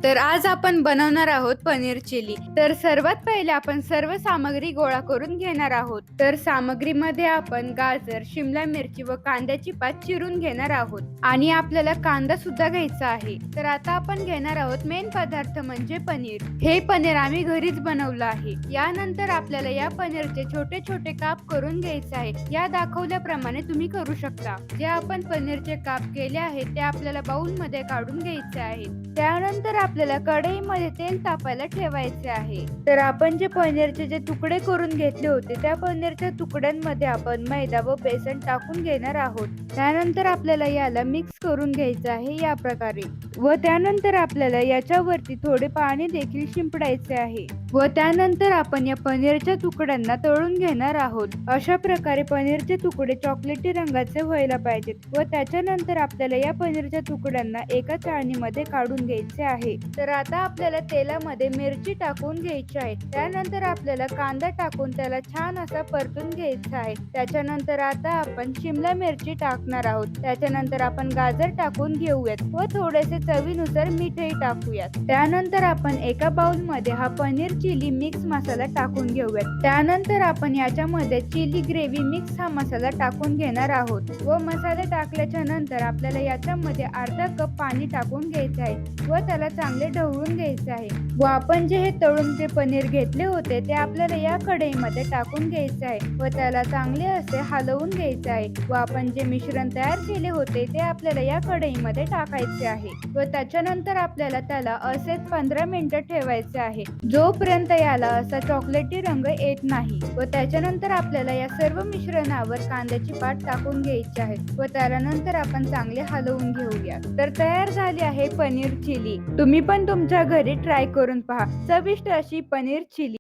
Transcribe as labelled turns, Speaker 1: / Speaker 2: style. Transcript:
Speaker 1: तर आज आपण बनवणार आहोत पनीर चिली. तर सर्वात पहिले आपण सर्व सामग्री गोळा करून घेणार आहोत. तर सामग्रीमध्ये आपण गाजर, शिमला मिरची व कांद्याची पात चिरून घेणार आहोत आणि आपल्याला कांदा सुद्धा घ्यायचा आहे. तर आता आपण घेणार आहोत मेन पदार्थ म्हणजे पनीर. हे पनीर आम्ही घरीच बनवलं आहे. यानंतर आपल्याला या पनीरचे छोटे छोटे काप करून घ्यायचे आहे. या दाखवल्याप्रमाणे तुम्ही करू शकता. जे आपण पनीरचे काप केले आहेत ते आपल्याला बाउल मध्ये काढून घ्यायचे आहेत. त्यानंतर आपल्याला कढईमध्ये तेल तापायला ठेवायचे आहे. तर आपण जे पनीरचे जे तुकडे करून घेतले होते त्या पनीरच्या तुकड्यांमध्ये आपण मैदा व बेसन टाकून घेणार आहोत. त्यानंतर आपल्याला याला मिक्स करून घ्यायचं आहे या प्रकारे व त्यानंतर आपल्याला याच्यावरती थोडे पाणी देखील शिंपडायचे आहे व त्यानंतर आपण या पनीरच्या तुकड्यांना तळून घेणार आहोत. अशा प्रकारे पनीरचे तुकडे चॉकलेटी रंगाचे व्हायला पाहिजेत व त्याच्यानंतर आपल्याला या पनीरच्या तुकड्यांना एका चाळणीमध्ये काढून घ्यायचे आहे. तर आता आपल्याला तेलामध्ये मिरची टाकून घ्यायची आहे. त्यानंतर आपल्याला कांदा टाकून त्याला छान असा परतून घ्यायचा आहे. त्याच्यानंतर आता आपण शिमला मिरची टाकणार आहोत. त्याच्यानंतर आपण गाजर टाकून घेऊयात व थोडेसे चवीनुसार मीठही टाकूयात. त्यानंतर आपण एका बाउल मध्ये हा पनीर चिली मिक्स मसाला टाकून घेऊयात. त्यानंतर आपण याच्यामध्ये चिली ग्रेव्ही मिक्स हा मसाला टाकून घेणार आहोत व मसाले टाकल्याच्या नंतर आपल्याला याच्यामध्ये अर्धा कप पाणी टाकून घ्यायचे आहे व त्याला चांगले ढवळून घ्यायचे आहे व आपण जे हे तळून जे पनीर घेतले होते ते आपल्याला या कढईमध्ये टाकून घ्यायचे आहे व त्याला चांगले असे हलवून घ्यायचे आहे व आपण जे मिश्रण तयार केले होते ते आपल्याला या कढईमध्ये टाकायचे आहे व त्याच्यानंतर आपल्याला त्याला असेच 15 मिनिटं ठेवायचे आहे जोपर्यंत याला असा चॉकलेटी रंग येत नाही व त्याच्यानंतर आपल्याला या सर्व मिश्रणावर कांद्याची पात टाकून घ्यायची आहे व त्यानंतर आपण चांगले हलवून घेऊया. तर तयार झाली आहे पनीर चिली. तुम्ही पण तुमच्या घरी ट्राय करून पहा चविष्ट अशी पनीर चिली.